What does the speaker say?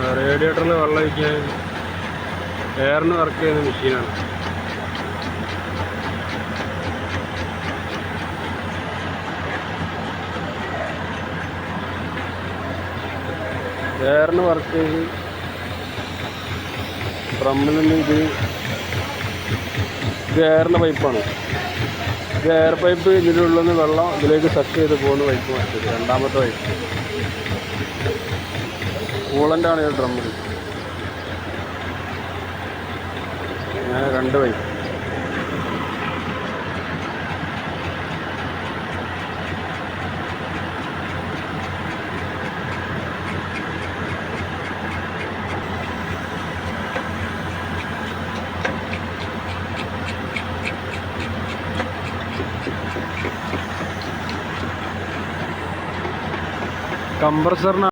റേഡിയേറ്ററിൽ വെള്ളം ഒഴിക്കാൻ എയറിന് വർക്ക് ചെയ്യുന്ന മെഷീനാണ്. എയറിന് വർക്ക് ചെയ്ത് ഡ്രമ്മിൽ നിന്ന് ഇത് എയറിൻ്റെ പൈപ്പാണ്. ഇത് എയർ പൈപ്പ് ഇതിൻ്റെ ഉള്ളിൽ നിന്ന് വെള്ളം ഇതിലേക്ക് സക്ക് ചെയ്ത് പോകുന്ന പൈപ്പ് മറ്റത് രണ്ടാമത്തെ പൈപ്പ് കൂളൻ്റാണ് ഈ ഡ്രമ്മിൽ. അങ്ങനെ രണ്ട് പൈപ്പ്. കംപ്രസറിന്